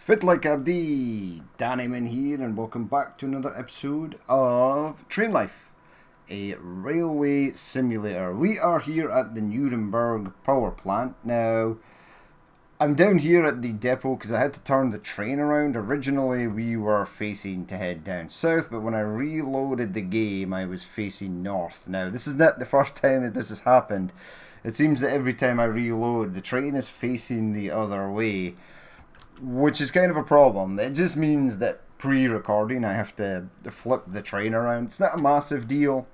Fit like Abdi, Dannyman here, and welcome back to another episode of Train Life, a railway simulator. We are here at the Nuremberg power plant. Now, I'm down here at the depot because I had to turn the train around. Originally, we were facing to head down south, but when I reloaded the game, I was facing north. Now, this is not the first time that this has happened. It seems that every time I reload, the train is facing the other way, which is kind of a problem. It just means that pre-recording I have to flip the train around. It's not a massive deal.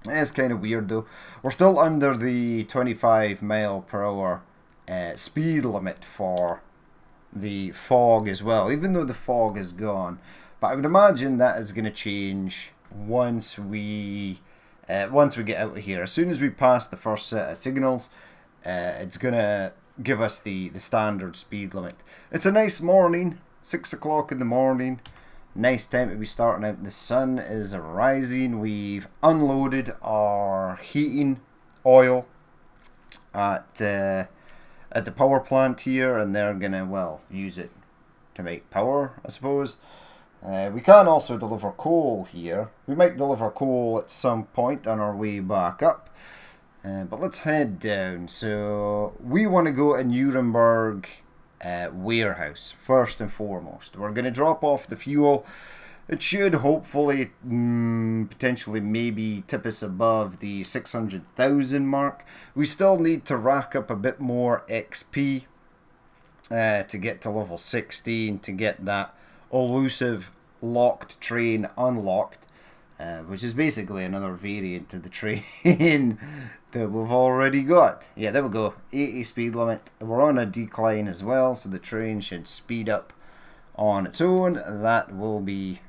It's kind of weird though. We're still under the 25 mile per hour speed limit for the fog as well, even though the fog is gone. But I would imagine that is going to change once we get out of here. As soon as we pass the first set of signals, it's going to give us the standard speed limit. It's a nice morning, 6 o'clock in the morning. Nice time to be starting out. The sun is rising. We've unloaded our heating oil at the power plant here, and they're gonna, well, use it to make power, I suppose. We can also deliver coal here. We might deliver coal at some point on our way back up. But let's head down. So we want to go to Nuremberg warehouse first and foremost. We're going to drop off the fuel. It should hopefully potentially maybe tip us above the 600,000 mark. We still need to rack up a bit more XP to get to level 16 to get that elusive locked train unlocked. Which is basically another variant of the train that we've already got. Yeah, there we go. 80 speed limit. We're on a decline as well, so the train should speed up on its own. That will be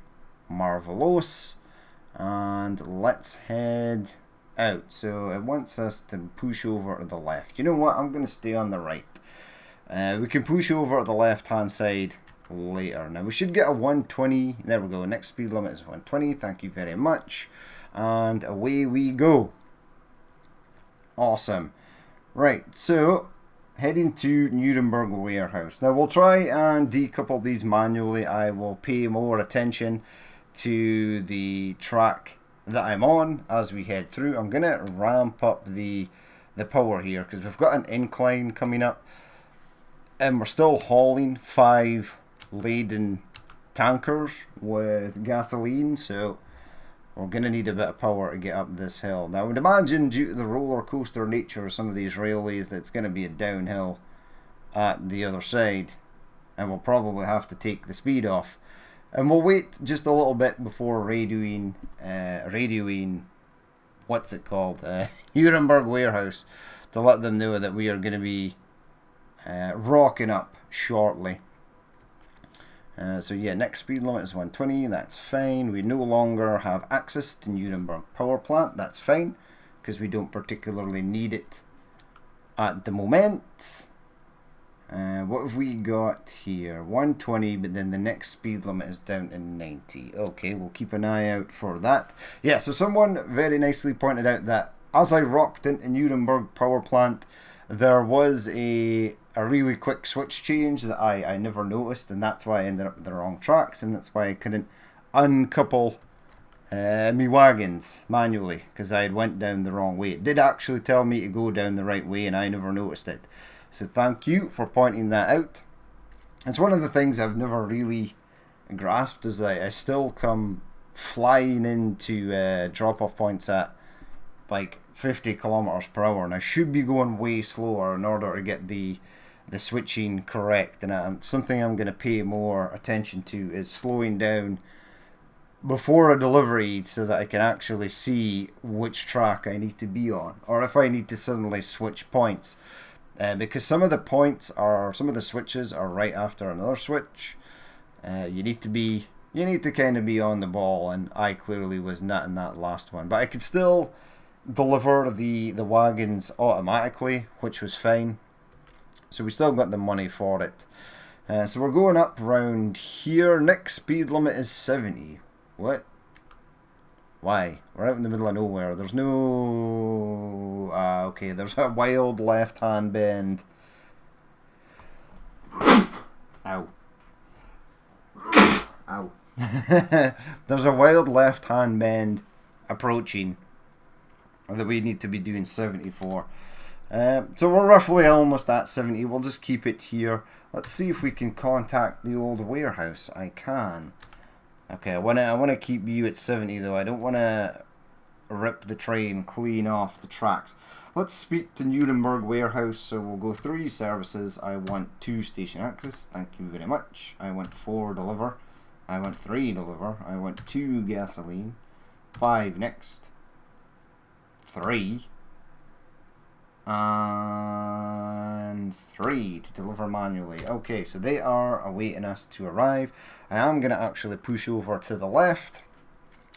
marvelous. And let's head out. So it wants us to push over to the left. You know what? I'm going to stay on the right. We can push over to the left-hand side later. Now we should get a 120. There we go. Next speed limit is 120. Thank you very much. And away we go. Awesome. Right, so heading to Nuremberg warehouse. Now we'll try and decouple these manually. I will pay more attention to the track that I'm on as we head through. I'm gonna ramp up the power here because we've got an incline coming up, and we're still hauling 5 laden tankers with gasoline, so we're going to need a bit of power to get up this hill. Now I would imagine due to the roller coaster nature of some of these railways that it's going to be a downhill at the other side, and we'll probably have to take the speed off, and we'll wait just a little bit before radioing what's it called, Nuremberg warehouse, to let them know that we are going to be rocking up shortly. So yeah, next speed limit is 120, that's fine. We no longer have access to Nuremberg power plant, that's fine, because we don't particularly need it at the moment. What have we got here? 120, but then the next speed limit is down to 90. Okay, we'll keep an eye out for that. Yeah, so someone very nicely pointed out that as I rocked into Nuremberg power plant, there was a really quick switch change that I never noticed, and that's why I ended up with the wrong tracks, and that's why I couldn't uncouple me wagons manually, because I had went down the wrong way. It did actually tell me to go down the right way, and I never noticed it. So thank you for pointing that out. It's one of the things I've never really grasped, is that I still come flying into drop-off points at like 50 kilometers per hour, and I should be going way slower in order to get the switching correct. And something I'm going to pay more attention to is slowing down before a delivery so that I can actually see which track I need to be on, or if I need to suddenly switch points, because some of the switches are right after another switch. You need to kind of be on the ball, and I clearly was not in that last one, but I could still deliver the wagons automatically, which was fine. So we still got the money for it. So we're going up round here. Next speed limit is 70. What? Why? We're out in the middle of nowhere. There's no... okay, there's a wild left-hand bend. Ow. There's a wild left-hand bend approaching that we need to be doing 74. So we're roughly almost at 70. We'll just keep it here. Let's see if we can contact the old warehouse. I can. Okay, I wanna keep you at 70 though. I don't wanna rip the train clean off the tracks. Let's speak to Nuremberg warehouse. So we'll go 3 services. I want 2 station access. Thank you very much. I want 4 deliver. I want 3 deliver. I want 2 gasoline. 5 next. 3. And 3 to deliver manually. Okay, so they are awaiting us to arrive. I am going to actually push over to the left.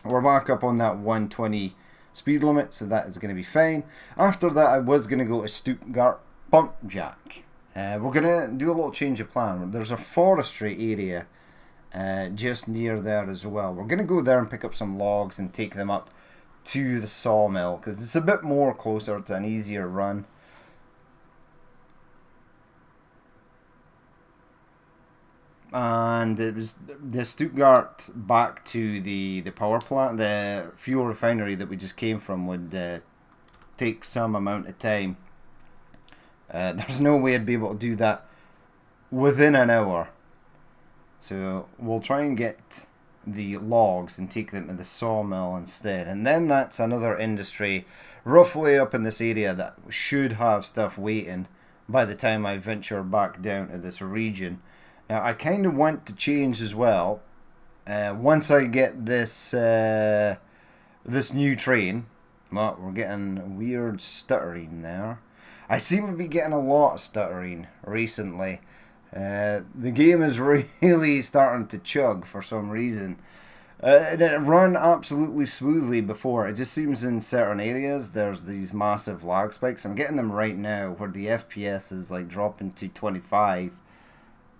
We're back up on that 120 speed limit, so that is going to be fine. After that, I was going to go to Stuttgart Pump Jack. We're going to do a little change of plan. There's a forestry area just near there as well. We're going to go there and pick up some logs and take them up to the sawmill because it's a bit more closer to an easier run. And it was the Stuttgart back to the power plant, the fuel refinery that we just came from would take some amount of time. There's no way I'd be able to do that within an hour. So we'll try and get the logs and take them to the sawmill instead. And then that's another industry roughly up in this area that should have stuff waiting by the time I venture back down to this region. Now I kind of want to change as well. Once I get this this new train, well, we're getting weird stuttering there. I seem to be getting a lot of stuttering recently. The game is really starting to chug for some reason. It ran absolutely smoothly before. It just seems in certain areas there's these massive lag spikes. I'm getting them right now where the FPS is like dropping to 25.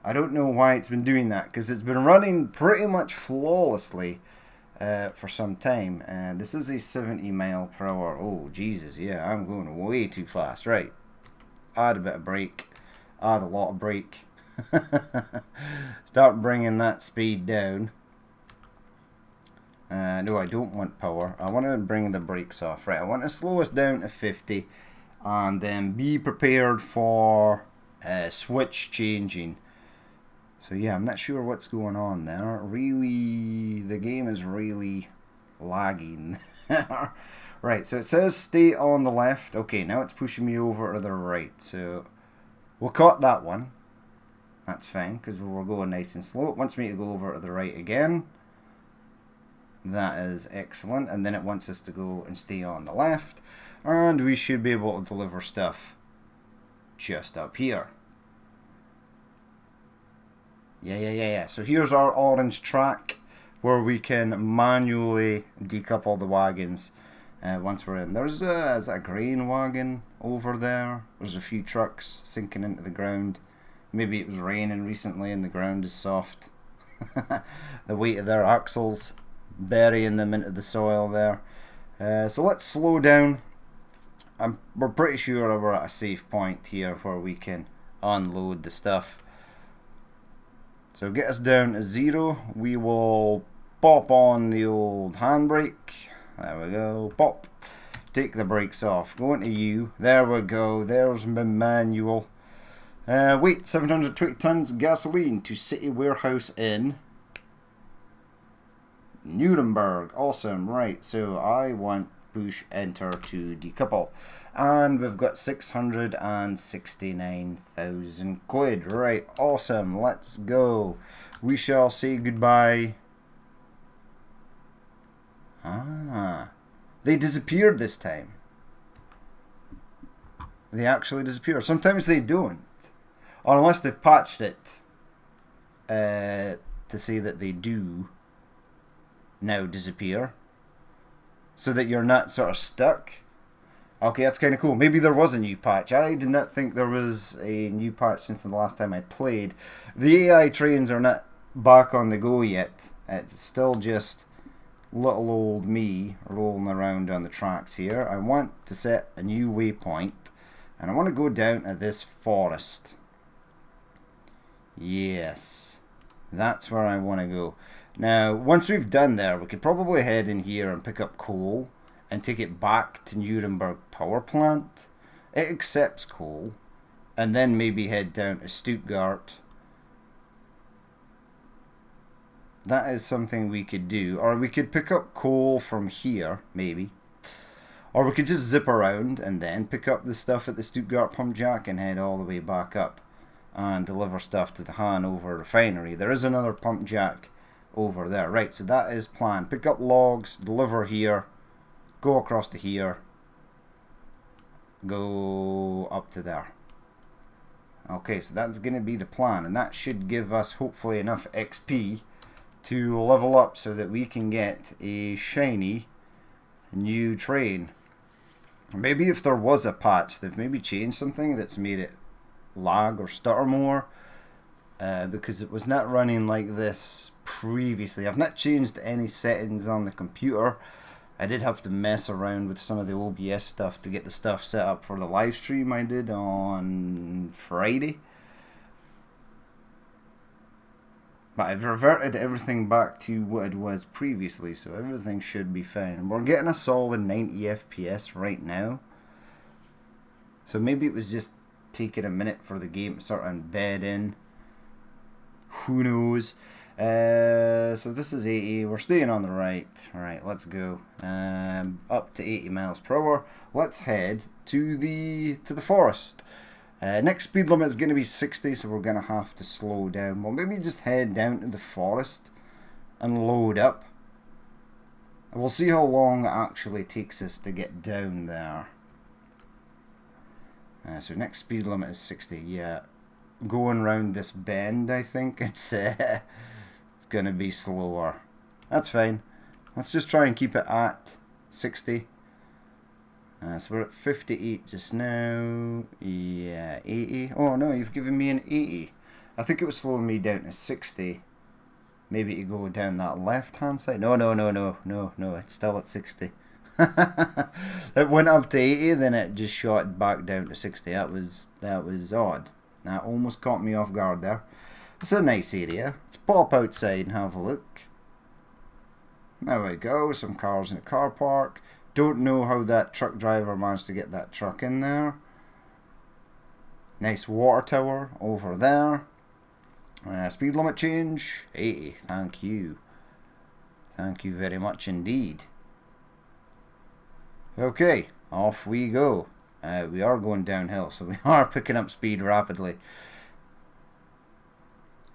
I don't know why it's been doing that because it's been running pretty much flawlessly for some time. This is a 70 mile per hour. Oh Jesus, yeah, I'm going way too fast. Right, add a bit of brake, add a lot of brake. Start bringing that speed down. No, I don't want power. I want to bring the brakes off. Right, I want to slow us down to 50 and then be prepared for switch changing. So yeah, I'm not sure what's going on there. Really, the game is really lagging. Right, so it says stay on the left. Okay, now it's pushing me over to the right. So we'll cut that one. That's fine, because we're going nice and slow. It wants me to go over to the right again. That is excellent. And then it wants us to go and stay on the left. And we should be able to deliver stuff just up here. Yeah. So here's our orange track where we can manually decouple the wagons once we're in. There's a grain wagon over there. There's a few trucks sinking into the ground. Maybe it was raining recently and the ground is soft. The weight of their axles burying them into the soil there. So let's slow down. We're pretty sure we're at a safe point here where we can unload the stuff. So get us down to 0. We will pop on the old handbrake. There we go. Pop. Take the brakes off. Go into U. There we go. There's my manual. Weight 720 tons gasoline to City Warehouse in Nuremberg. Awesome. Right, so I want push enter to decouple. And we've got 669,000 quid. Right, awesome. Let's go. We shall say goodbye. They disappeared this time. They actually disappear. Sometimes they don't. Unless they've patched it to say that they do now disappear. So that you're not sort of stuck. Okay, that's kind of cool. Maybe there was a new patch. I did not think there was a new patch since the last time I played. The AI trains are not back on the go yet. It's still just little old me rolling around on the tracks here. I want to set a new waypoint. And I want to go down to this forest. Yes. That's where I want to go. Now, once we've done there, we could probably head in here and pick up coal and take it back to Nuremberg Power Plant. It accepts coal. And then maybe head down to Stuttgart. That is something we could do. Or we could pick up coal from here, maybe. Or we could just zip around and then pick up the stuff at the Stuttgart pump jack and head all the way back up and deliver stuff to the Hanover refinery. There is another pump jack over there. Right, so that is planned. Pick up logs, deliver here, go across to here, go up to there. Okay, so that's going to be the plan, and that should give us hopefully enough XP to level up so that we can get a shiny new train. Maybe if there was a patch, they've maybe changed something that's made it lag or stutter more, because it was not running like this previously. I've not changed any settings on the computer. I did have to mess around with some of the OBS stuff to get the stuff set up for the live stream I did on Friday. But I've reverted everything back to what it was previously, so everything should be fine. And we're getting a solid 90 FPS right now. So maybe it was just taking a minute for the game to sort of embed in. Who knows? So this is 80. We're staying on the right. Alright, let's go. Up to 80 miles per hour. Let's head to the forest. Next speed limit is going to be 60, so we're going to have to slow down. Well, maybe just head down to the forest and load up. And we'll see how long it actually takes us to get down there. So next speed limit is 60. Yeah, going around this bend, I think it's going to be slower. That's fine. Let's just try and keep it at 60. So we're at 58 just now. Yeah, 80. Oh no, you've given me an 80. I think it was slowing me down to 60. Maybe to go down that left hand side. No, it's still at 60. It went up to 80, then it just shot back down to 60. That was odd. That almost caught me off guard there. It's a nice area. Let's pop outside and have a look. There we go, some cars in the car park. Don't know how that truck driver managed to get that truck in there. Nice water tower over there. Speed limit change, 80. Thank you. Thank you very much indeed. Okay, off we go. We are going downhill, so we are picking up speed rapidly.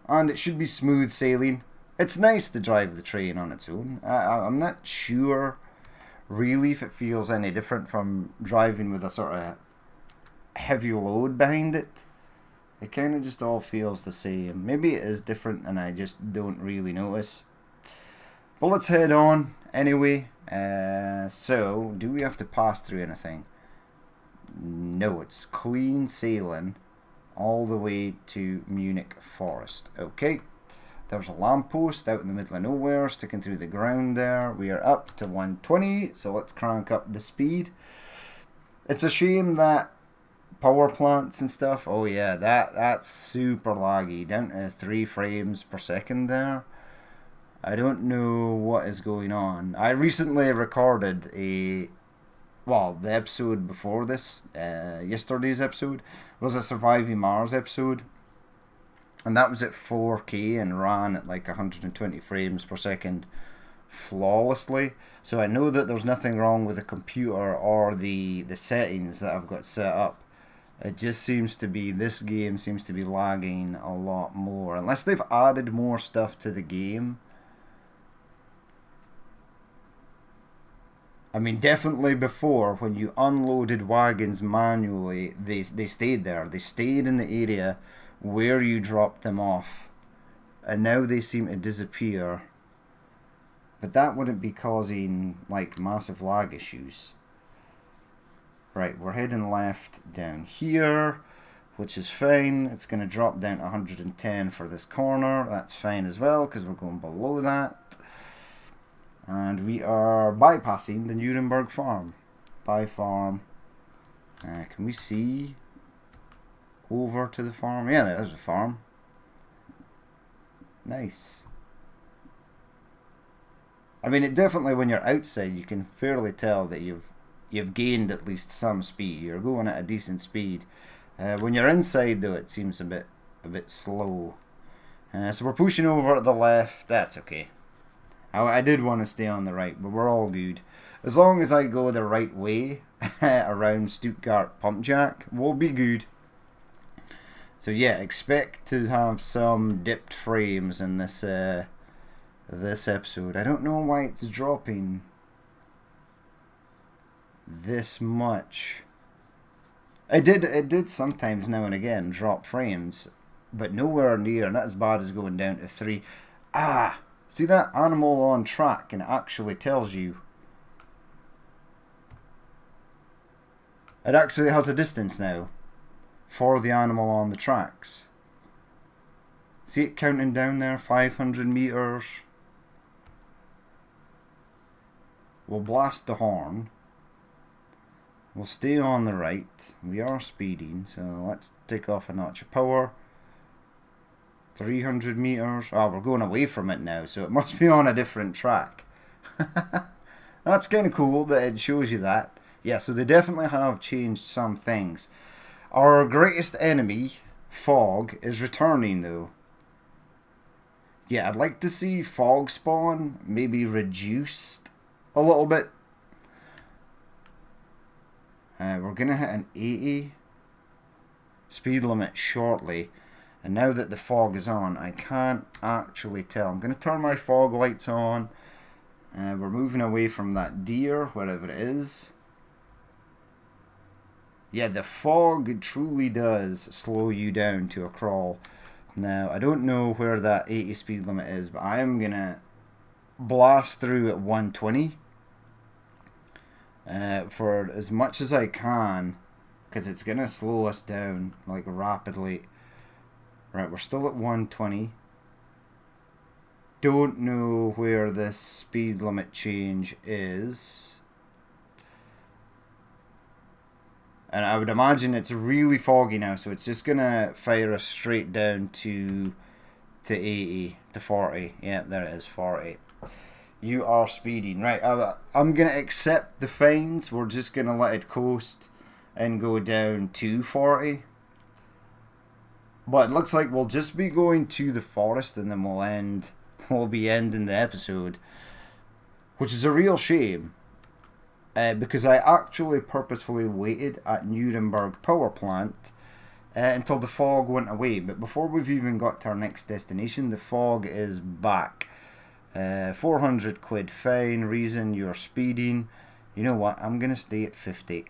And it should be smooth sailing. It's nice to drive the train on its own. I'm not sure really if it feels any different from driving with a sort of heavy load behind it. It kind of just all feels the same. Maybe it is different and I just don't really notice. But let's head on anyway. So, do we have to pass through anything? No, it's clean sailing all the way to Munich Forest. Okay. There's a lamppost out in the middle of nowhere, sticking through the ground there. We are up to 120, so let's crank up the speed. It's a shame that power plants and stuff, oh yeah, that's super laggy, down to 3 frames per second there. I don't know what is going on. I recently recorded the episode before this, yesterday's episode, was a Surviving Mars episode. And that was at 4K and ran at like 120 frames per second flawlessly. So I know that there's nothing wrong with the computer or the settings that I've got set up. It just seems to be, this game seems to be lagging a lot more. Unless they've added more stuff to the game. I mean, definitely before, when you unloaded wagons manually, they stayed there. They stayed in the area where you dropped them off, and now they seem to disappear. But that wouldn't be causing like massive lag issues. Right, we're heading left down here, which is fine. It's going to drop down to 110 for this corner. That's fine as well, because we're going below that. And we are bypassing the Nuremberg farm. By farm. Can we see over to the farm? Yeah, there's a farm. Nice. I mean, it definitely, when you're outside, you can fairly tell that you've gained at least some speed. You're going at a decent speed. When you're inside, though, it seems a bit slow. So we're pushing over at the left. That's okay. I did want to stay on the right, but we're all good. As long as I go the right way around Stuttgart Pumpjack, we'll be good. So yeah, expect to have some dipped frames in this this episode. I don't know why it's dropping this much. It did sometimes now and again drop frames, but nowhere near not as bad as going down to 3. Ah, see that animal on track, and it actually tells you. It actually has a distance now for the animal on the tracks. See it counting down there, 500 meters. We'll blast the horn. We'll stay on the right. We are speeding, so let's take off a notch of power. 300 meters. Oh, we're going away from it now, so it must be on a different track. That's kind of cool that it shows you that. Yeah, so they definitely have changed some things. Our greatest enemy, fog, is returning though. Yeah, I'd like to see fog spawn maybe reduced a little bit. We're going to hit an 80 speed limit shortly. And now that the fog is on, I can't actually tell. I'm going to turn my fog lights on. We're moving away from that deer, wherever it is. Yeah, the fog truly does slow you down to a crawl. Now, I don't know where that 80 speed limit is, but I am going to blast through at 120. For as much as I can, because it's going to slow us down like rapidly. Right, we're still at 120. Don't know where this speed limit change is. And I would imagine it's really foggy now, so it's just going to fire us straight down to 80, to 40. Yeah, there it is, 40. You are speeding. Right, I'm going to accept the fines. We're just going to let it coast and go down to 40. But it looks like we'll just be going to the forest and then we'll be ending the episode. Which is a real shame. Because I actually purposefully waited at Nuremberg Power Plant until the fog went away. But before we've even got to our next destination, the fog is back. 400 quid fine, reason you're speeding. You know what, I'm going to stay at 50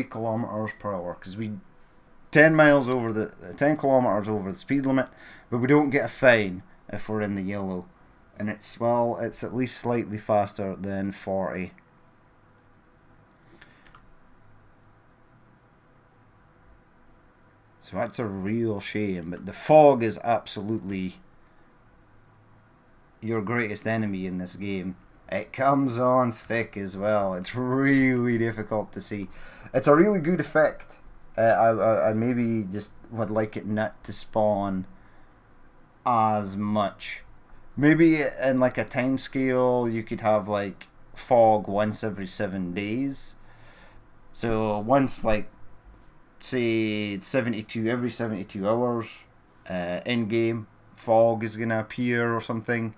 kilometers per hour, because we 10 kilometers over the speed limit, but we don't get a fine if we're in the yellow, and it's at least slightly faster than 40. So that's a real shame, but the fog is absolutely your greatest enemy in this game. It comes on thick as well. It's really difficult to see. It's a really good effect. I maybe just would like it not to spawn as much. Maybe in like a time scale you could have like fog once every 7 days. So once, like, say every 72 hours in game fog is gonna appear or something.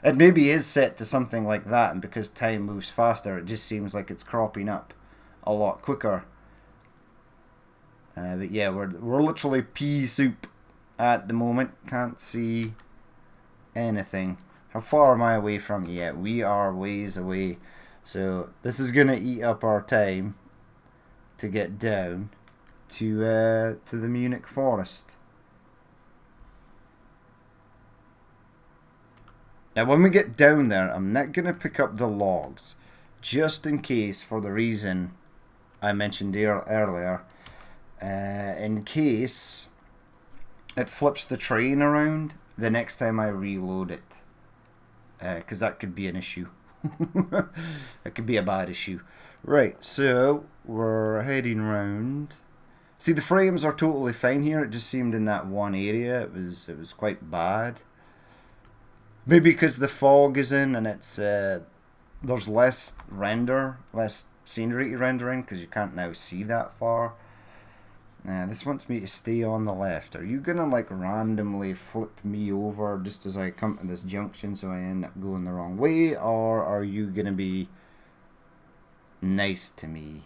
It maybe is set to something like that, and because time moves faster, it just seems like it's cropping up a lot quicker. But yeah, we're literally pea soup at the moment. Can't see anything. How far am I away from you? Yeah, we are ways away. So this is gonna eat up our time to get down to the Munich forest. Now when we get down there, I'm not going to pick up the logs, just in case, for the reason I mentioned earlier, in case it flips the train around the next time I reload it, because that could be an issue. That could be a bad issue. Right, so we're heading round. See, the frames are totally fine here. It just seemed in that one area it was quite bad. Maybe because the fog is in and it's there's less scenery to render in because you can't now see that far. This wants me to stay on the left. Are you gonna like randomly flip me over just as I come to this junction so I end up going the wrong way, or are you gonna be nice to me?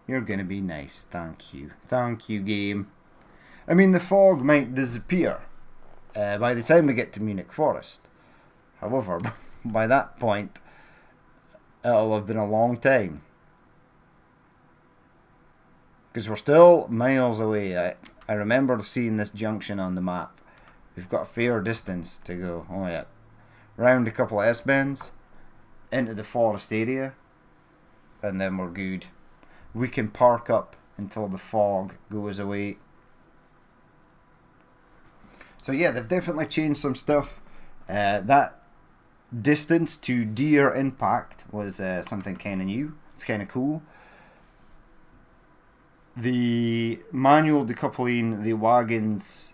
You're gonna be nice, thank you. Thank you, game. I mean, the fog might disappear by the time we get to Munich Forest. However, by that point, it'll have been a long time. Because we're still miles away. I remember seeing this junction on the map. We've got a fair distance to go. Oh yeah. Round a couple of S-bends, into the forest area, and then we're good. We can park up until the fog goes away. So yeah, they've definitely changed some stuff. That distance to deer impact was something kind of new. It's kind of cool. The manual decoupling the wagons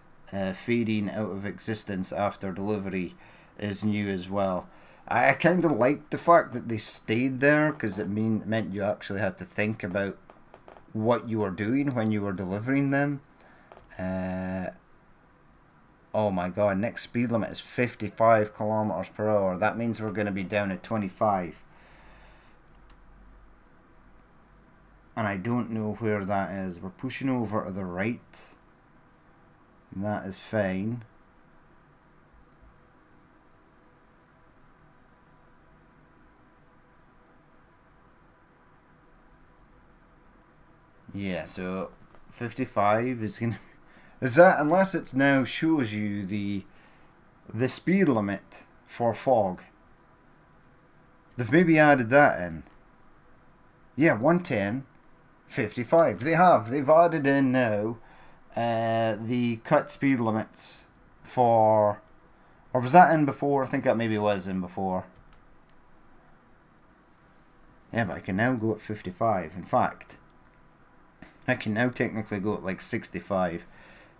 fading out of existence after delivery is new as well. I kind of liked the fact that they stayed there because it meant you actually had to think about what you were doing when you were delivering them. Oh my god, next speed limit is 55 kilometers per hour. That means we're going to be down at 25. And I don't know where that is. We're pushing over to the right. That is fine. Yeah, so 55 is gonna... Is that, unless it now shows you the speed limit for fog. They've maybe added that in. Yeah, 110, 55. They have. They've added in now the cut speed limits for... Or was that in before? I think that maybe was in before. Yeah, but I can now go at 55. In fact, I can now technically go at like 65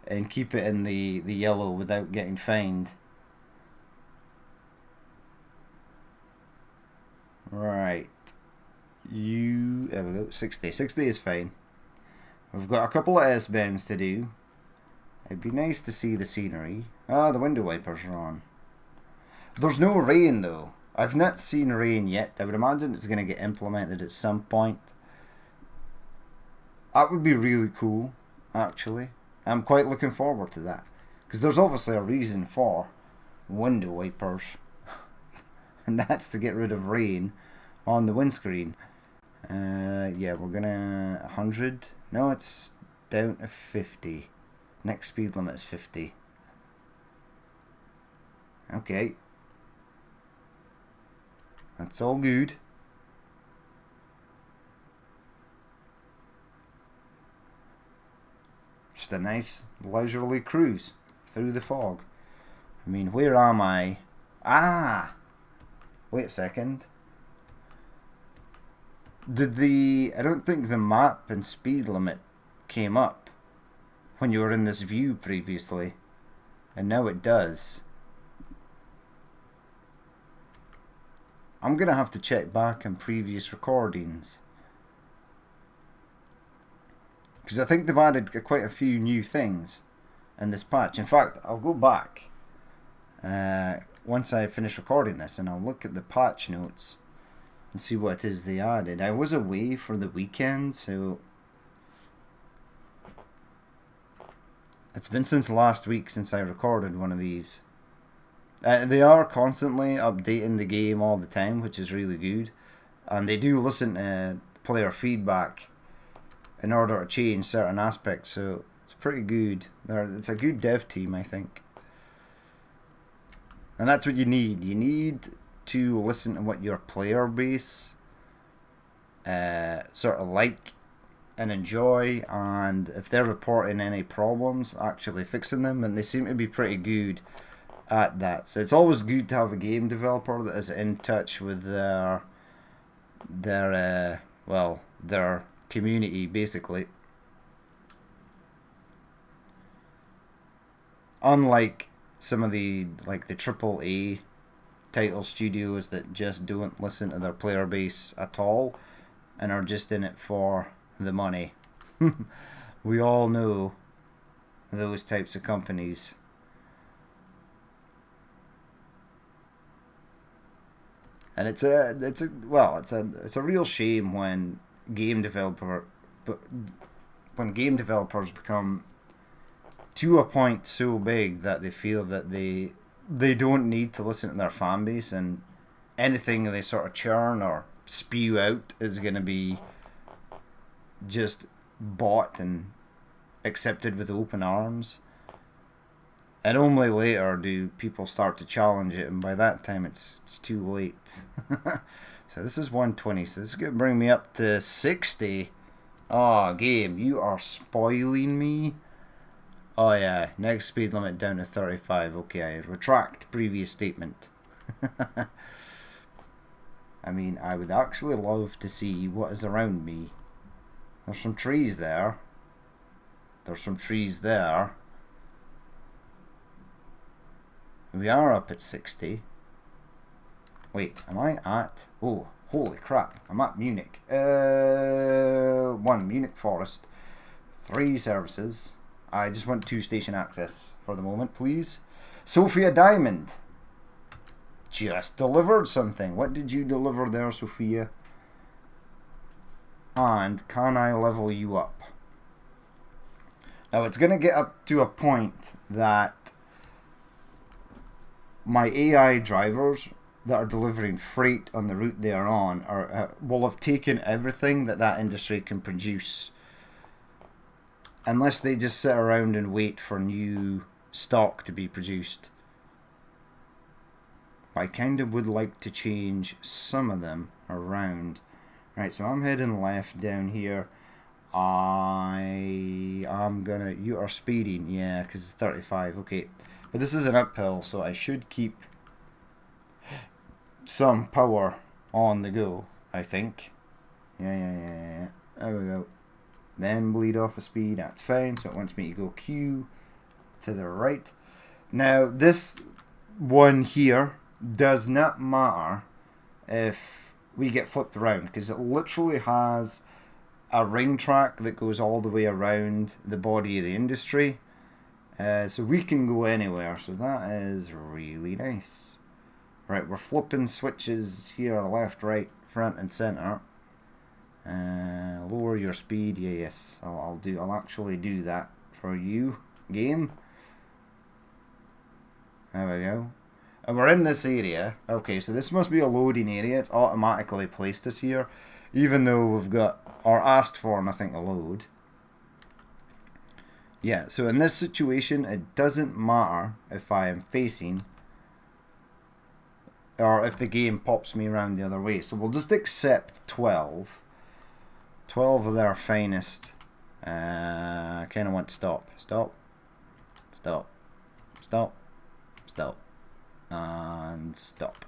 and keep it in the yellow without getting fined. Right. There we go, 60. 60 is fine. We've got a couple of S-bends to do. It'd be nice to see the scenery. Ah, the window wipers are on. There's no rain though. I've not seen rain yet. I would imagine it's going to get implemented at some point. That would be really cool, actually. I'm quite looking forward to that. Because there's obviously a reason for window wipers. And that's to get rid of rain on the windscreen. Yeah, we're gonna... 100? No, it's down to 50. Next speed limit is 50. Okay. That's all good. Just a nice leisurely cruise through the fog. I mean, where am I? Ah! Wait a second. I don't think the map and speed limit came up when you were in this view previously. And now it does. I'm going to have to check back on previous recordings. Because I think they've added quite a few new things in this patch. In fact, I'll go back once I finish recording this and I'll look at the patch notes and see what it is they added. I was away for the weekend, so it's been since last week since I recorded one of these. They are constantly updating the game all the time, which is really good. And they do listen to player feedback in order to change certain aspects, so it's pretty good. It's a good dev team, I think. And that's what you need. You need to listen to what your player base sort of like and enjoy, and if they're reporting any problems, actually fixing them, and they seem to be pretty good at that. So it's always good to have a game developer that is in touch with their community, basically. Unlike some of the triple A title studios that just don't listen to their player base at all and are just in it for the money. We all know those types of companies. And it's a real shame when game developers become to a point so big that they feel that they don't need to listen to their fan base, and anything they sort of churn or spew out is going to be just bought and accepted with open arms. And only later do people start to challenge it, and by that time it's too late. So this is 120, so this is going to bring me up to 60. Oh, game, you are spoiling me. Oh yeah, next speed limit down to 35. Okay, I retract previous statement. I mean, I would actually love to see what is around me. There's some trees there. There's some trees there. We are up at 60. Wait, am I at... Oh, holy crap. I'm at Munich. 1, Munich Forest. 3 services. I just want 2 station access for the moment, please. Sophia Diamond. Just delivered something. What did you deliver there, Sophia? And can I level you up? Now, it's going to get up to a point that my AI drivers that are delivering freight on the route they are on will have taken everything that industry can produce, unless they just sit around and wait for new stock to be produced. I kind of would like to change some of them around. Right, so I'm heading left down here. You are speeding, yeah, because it's 35, okay. But this is an uphill, so I should keep some power on the go, I think. Yeah. There we go. Then bleed off a speed, that's fine. So it wants me to go Q to the right. Now, this one here does not matter if we get flipped around, because it literally has a ring track that goes all the way around the body of the industry. So we can go anywhere, so that is really nice. Right, we're flipping switches here, left, right, front and center. Lower your speed, yes, I'll actually do that for you, game. There we go. And we're in this area. Okay, so this must be a loading area. It's automatically placed us here, even though we've got, or asked for, nothing to load. Yeah, so in this situation, it doesn't matter if I am facing, or if the game pops me around the other way. So we'll just accept 12. 12 of their finest. I kind of want to stop. Stop. Stop. Stop. Stop. And stop.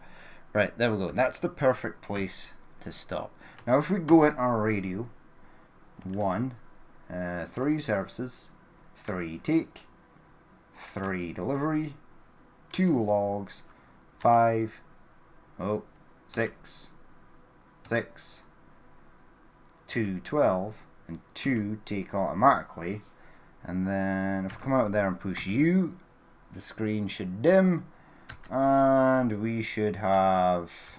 Right, there we go. That's the perfect place to stop. Now if we go in our radio, 1, 3 services, 3 take, 3 delivery, 2 logs, 5, 6, 2 12, and 2 take automatically. And then if I come out there and push U, the screen should dim, and we should have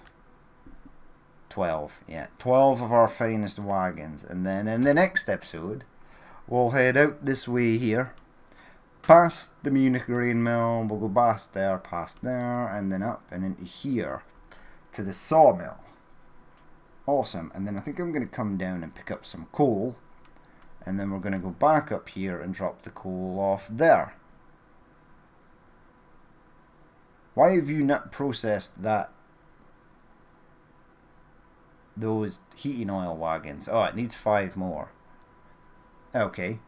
12. Yeah, 12 of our finest wagons. And then in the next episode, we'll head out this way here, past the Munich grain mill. We'll go past there, and then up and into here to the sawmill. Awesome. And then I think I'm going to come down and pick up some coal, and then we're going to go back up here and drop the coal off there. Why have you not processed those heating oil wagons? Oh, it needs 5 more. Okay.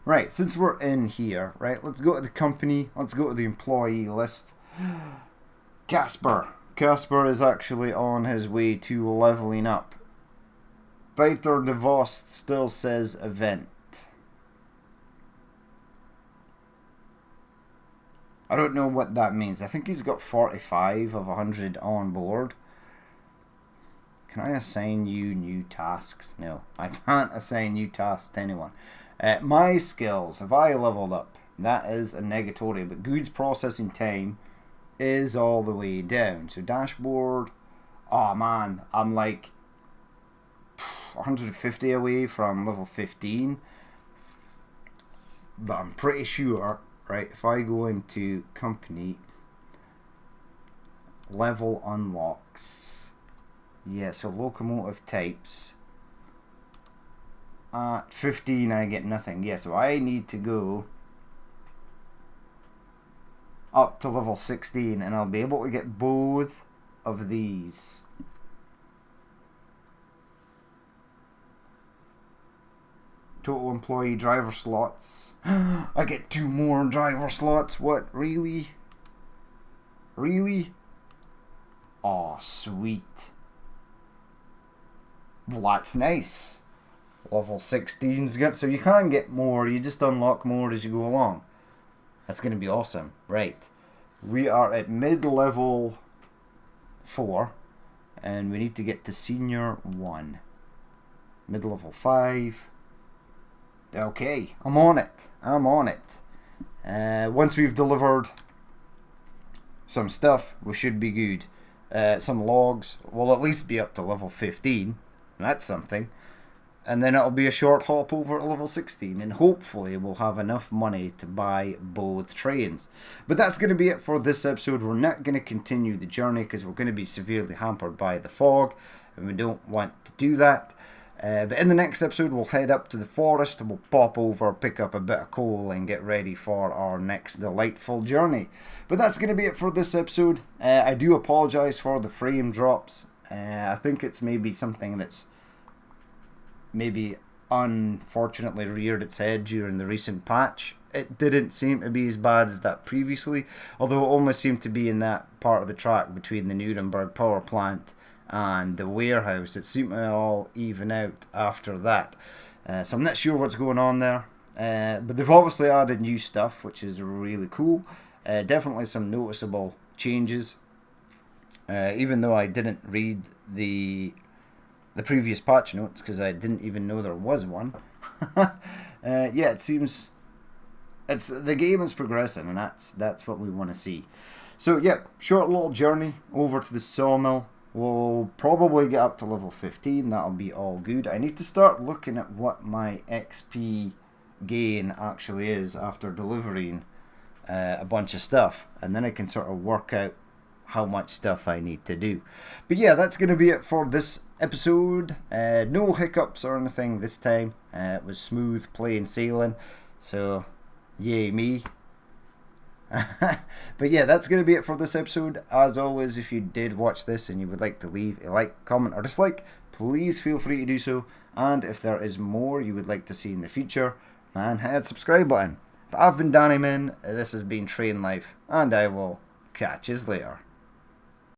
Right, since we're in here, right, let's go to the company. Let's go to the employee list. Casper. Casper is actually on his way to leveling up. Peter de Vost still says event. I don't know what that means. I think he's got 45 of 100 on board. Can I assign you new tasks? No, I can't assign new tasks to anyone. My skills, have I leveled up? That is a negatory, but goods processing time is all the way down. So dashboard, oh man, I'm like 150 away from level 15. But I'm pretty sure, right, if I go into company, level unlocks. Yeah, so locomotive types. At 15 I get nothing. Yeah, so I need to go up to level 16 and I'll be able to get both of these. Total employee driver slots. I get 2 more driver slots. What? Really? Really? Aw, sweet. Well, that's nice. Level 16's good. So you can get more. You just unlock more as you go along. That's going to be awesome. Right. We are at mid-level 4. And we need to get to senior 1. Mid-level 5. Okay, I'm on it. I'm on it. Once we've delivered some stuff, we should be good. Some logs, we'll at least be up to level 15. That's something. And then it'll be a short hop over to level 16. And hopefully we'll have enough money to buy both trains. But that's going to be it for this episode. We're not going to continue the journey because we're going to be severely hampered by the fog. And we don't want to do that. But in the next episode, we'll head up to the forest and we'll pop over, pick up a bit of coal and get ready for our next delightful journey. But that's going to be it for this episode. I do apologise for the frame drops. I think it's maybe something that's maybe unfortunately reared its head during the recent patch. It didn't seem to be as bad as that previously, although it only seemed to be in that part of the track between the Nuremberg power plant and the warehouse. It seemed to all even out after that. So I'm not sure what's going on there. But they've obviously added new stuff, which is really cool. Definitely some noticeable changes. Even though I didn't read the previous patch notes, because I didn't even know there was one. Yeah, it seems the game is progressing, and that's what we want to see. So yeah, short little journey over to the sawmill. We'll probably get up to level 15. That'll be all good. I need to start looking at what my XP gain actually is after delivering a bunch of stuff, and then I can sort of work out how much stuff I need to do. But yeah, that's going to be it for this episode. No hiccups or anything this time. It was smooth, plain sailing. So yay me. But yeah, that's going to be it for this episode. As always, if you did watch this and you would like to leave a like, comment or dislike, please feel free to do so. And if there is more you would like to see in the future, man, hit that subscribe button. But I've been Danny Min, this has been Train Life, and I will catch you later.